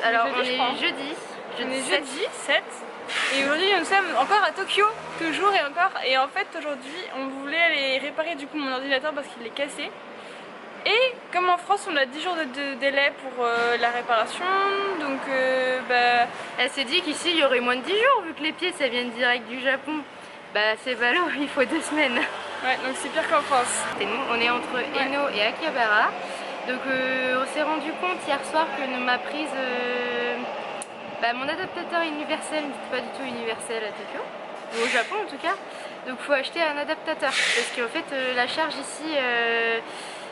Alors jeudi, on est jeudi 7. Et aujourd'hui nous sommes encore à Tokyo, toujours et encore. Et en fait aujourd'hui on voulait aller réparer du coup mon ordinateur parce qu'il est cassé. Et comme en France on a 10 jours de délai pour la réparation, donc Elle s'est dit qu'ici il y aurait moins de 10 jours vu que les pièces elles viennent direct du Japon. Bah c'est ballot, il faut 2 semaines. ouais, donc c'est pire qu'en France. Et nous on est entre Eno et Akihabara. Donc on s'est rendu compte hier soir que ma prise, mon adaptateur universel n'était pas du tout universel à Tokyo, ou au Japon en tout cas. Donc il faut acheter un adaptateur parce qu'en fait la charge ici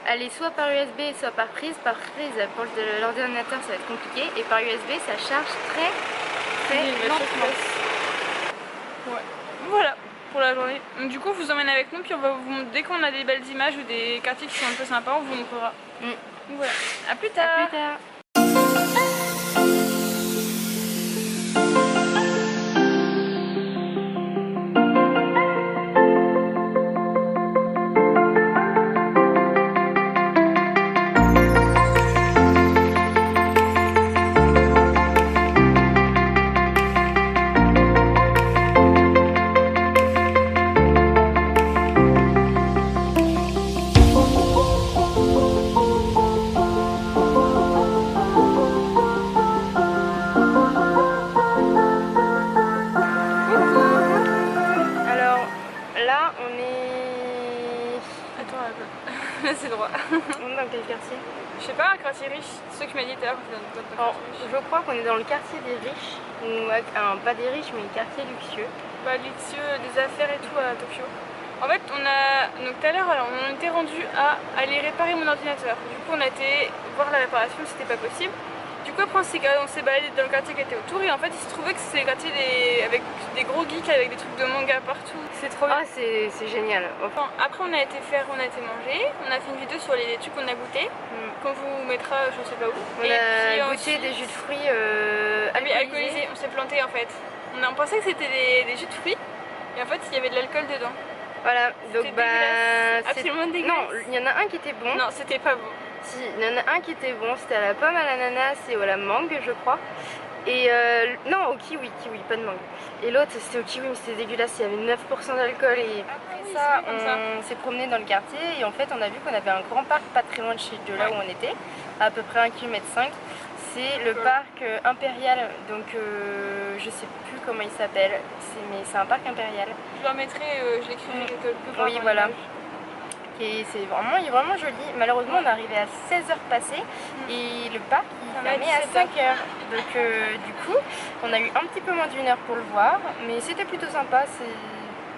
elle est soit par USB soit par prise. Par prise pour l'ordinateur ça va être compliqué et par USB ça charge très lentement. Ouais. Voilà pour la journée. Donc du coup on vous emmène avec nous puis on va vous, dès qu'on a des belles images ou des quartiers qui sont un peu sympas on vous montrera. Donc voilà. À plus tard. À plus tard. C'est droit. On est dans quel quartier? Je sais pas, un quartier riche. C'est ce que tu m'as dit tout à l'heure. Je crois qu'on est dans le quartier des riches, ou pas des riches mais le quartier luxueux. Bah, luxueux, des affaires et tout à Tokyo. En fait, donc tout à l'heure, on était rendu à aller réparer mon ordinateur. Du coup, on a été voir la réparation, c'était pas possible. Du coup, après, on s'est baladé dans le quartier qui était autour et en fait, il se trouvait que c'était le quartier avec des gros geeks avec des trucs de manga partout. C'est trop bien. Ah, c'est génial. Enfin, après, on a été manger, on a fait une vidéo sur les trucs qu'on a goûté, qu'on vous mettra, je sais pas où. On a goûté des jus de fruits alcoolisés. On s'est planté en fait. On pensait que c'était des jus de fruits et en fait, il y avait de l'alcool dedans. Voilà, donc absolument dégueulasse. Non, il y en a un qui était bon. Non, c'était pas bon. Si, il y en a un qui était bon, c'était à la pomme, à l'ananas et à la mangue, je crois. Et non, au kiwi, pas de mangue. Et l'autre, c'était au kiwi, mais c'était dégueulasse, il y avait 9% d'alcool. Et après ça, on s'est promené dans le quartier et en fait, on a vu qu'on avait un grand parc pas très loin de là où on était, à peu près 1,5 km. C'est le parc impérial, donc je sais plus comment il s'appelle, mais c'est un parc impérial. Je le mettrai, je l'écrirai quelque part. Oui, voilà. Et il est vraiment joli. Malheureusement, on est arrivé à 16h passées et le parc il fermait à 5h. Donc du coup, on a eu un petit peu moins d'1 heure pour le voir, mais c'était plutôt sympa.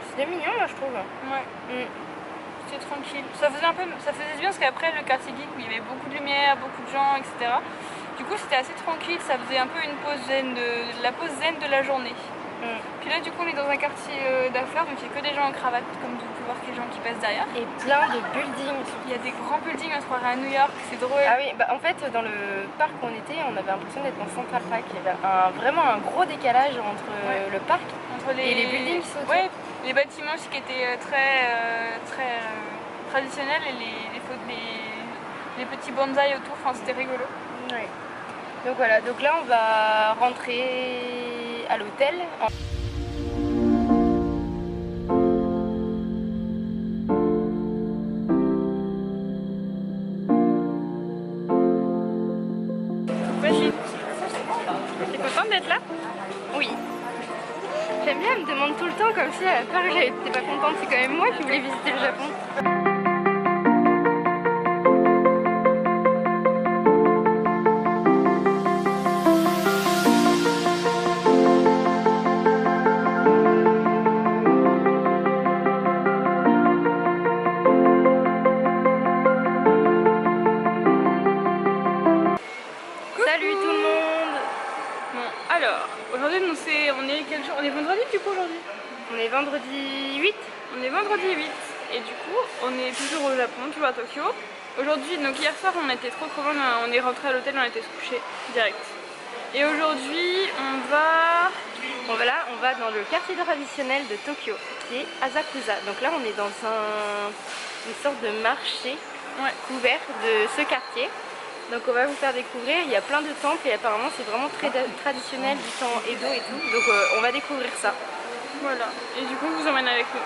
C'était mignon, moi je trouve. Ouais. C'était tranquille. Ça faisait bien parce qu'après le quartier geek où il y avait beaucoup de lumière, beaucoup de gens, etc. Du coup, c'était assez tranquille. Ça faisait un peu une pause zen la pause zen de la journée. Puis là du coup on est dans un quartier d'affaires donc il n'y a que des gens en cravate comme vous pouvez voir qu'il y a des gens qui passent derrière. Et plein de buildings. Il y a des grands buildings, on se croirait à New York, c'est drôle. Ah oui, en fait dans le parc où on était on avait l'impression d'être dans Central Park. Il y avait vraiment un gros décalage entre le parc et les buildings. Ouais, les bâtiments aussi qui étaient très traditionnels et les petits bonsaïs autour, enfin c'était rigolo. Ouais. Donc voilà, donc là on va rentrer à l'hôtel. Vas-y. T'es contente d'être là? Oui. J'aime bien, elle me demande tout le temps comme si à la part j'étais pas contente, c'est quand même moi qui voulais visiter le Japon. Salut tout le monde. Bon, alors, aujourd'hui on est quel jour? On est vendredi du coup aujourd'hui? On est vendredi 8. On est vendredi 8 et du coup on est toujours au Japon, toujours à Tokyo. Aujourd'hui, donc hier soir on était trop loin, on est rentré à l'hôtel, on était couché direct. Et aujourd'hui on va... Bon voilà, on va dans le quartier traditionnel de Tokyo qui est Asakusa. Donc là on est dans une sorte de marché couvert de ce quartier. Donc on va vous faire découvrir, il y a plein de temples et apparemment c'est vraiment très traditionnel du temps Edo et tout. Donc on va découvrir ça. Voilà, et du coup on vous emmène avec nous.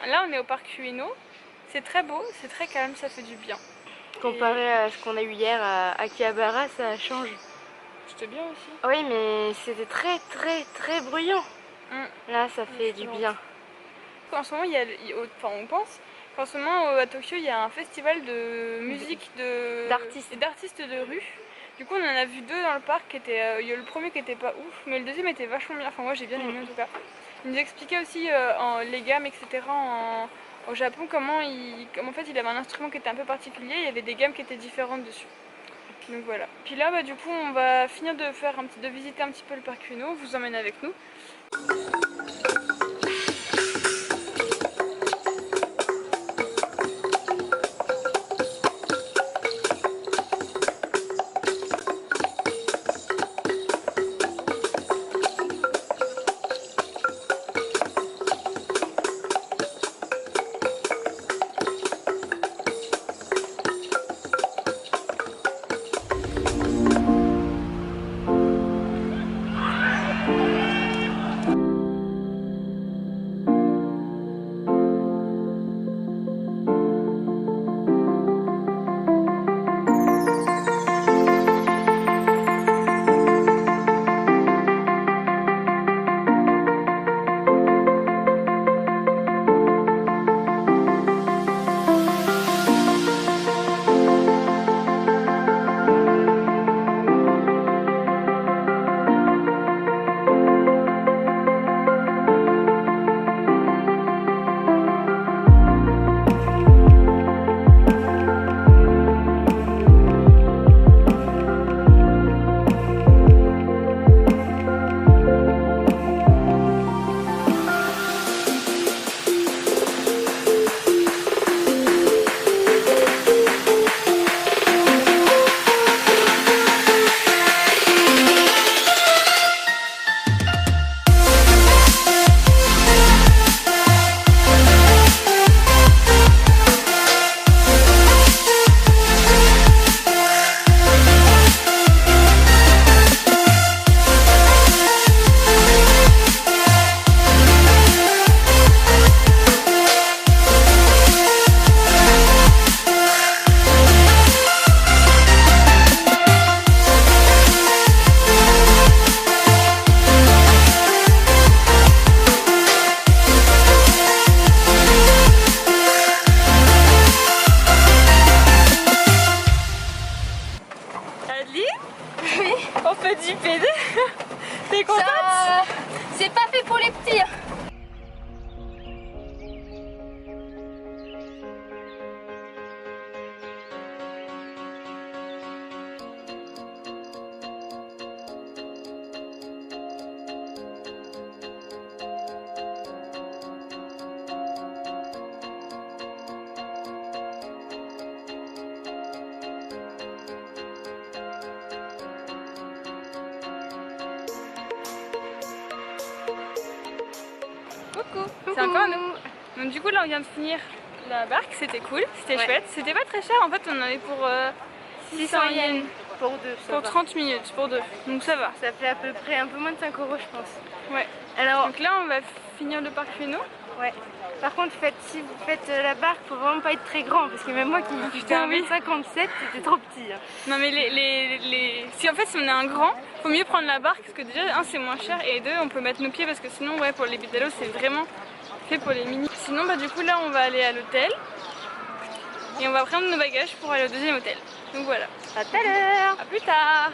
Là on est au parc Ueno, c'est très beau, c'est très calme, ça fait du bien. Comparé à ce qu'on a eu hier à Akihabara, ça change. C'était bien aussi. Oui, mais c'était très bruyant. Là, ça fait du bien. En ce moment, on pense qu'en ce moment à Tokyo, il y a un festival de musique d'artistes de rue. Du coup, on en a vu deux dans le parc. Il y a le premier qui était pas ouf, mais le deuxième était vachement bien. Enfin, moi, j'ai bien aimé en tout cas. Il nous expliquait aussi les gammes, etc. Au Japon, comment en fait, il avait un instrument qui était un peu particulier. Il y avait des gammes qui étaient différentes dessus. Donc voilà. Puis là, du coup, on va finir de visiter un petit peu le parc Ueno. On vous emmène avec nous. C'est encore nous. Donc du coup là on vient de finir la barque, c'était cool, c'était chouette. C'était pas très cher, en fait on en avait pour 600 yens. Pour deux, ça Pour va. 30 minutes, pour deux. Donc ça va. Ça fait à peu près un peu moins de 5 euros, je pense. Ouais. Alors, donc là on va finir le parc Feno. Ouais. Par contre, si vous faites la barque, faut vraiment pas être très grand parce que même moi qui fais putain, 1m57, c'était trop petit. Hein. Non mais si en fait si on est un grand, faut mieux prendre la barque parce que déjà un c'est moins cher et deux on peut mettre nos pieds parce que sinon ouais pour les pédalos c'est vraiment fait pour les mini. Sinon bah du coup là on va aller à l'hôtel et on va prendre nos bagages pour aller au deuxième hôtel. Donc voilà. À tout à l'heure. À plus tard.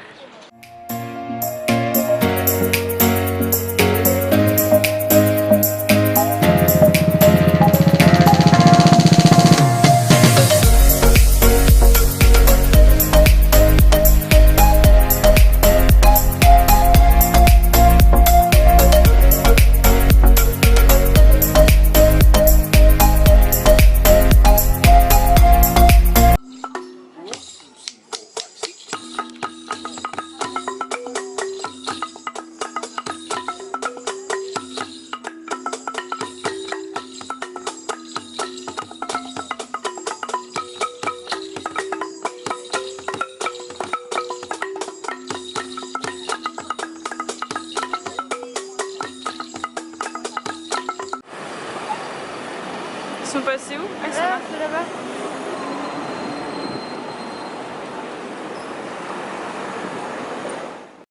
Ils sont passés où? Ah, c'est là-bas.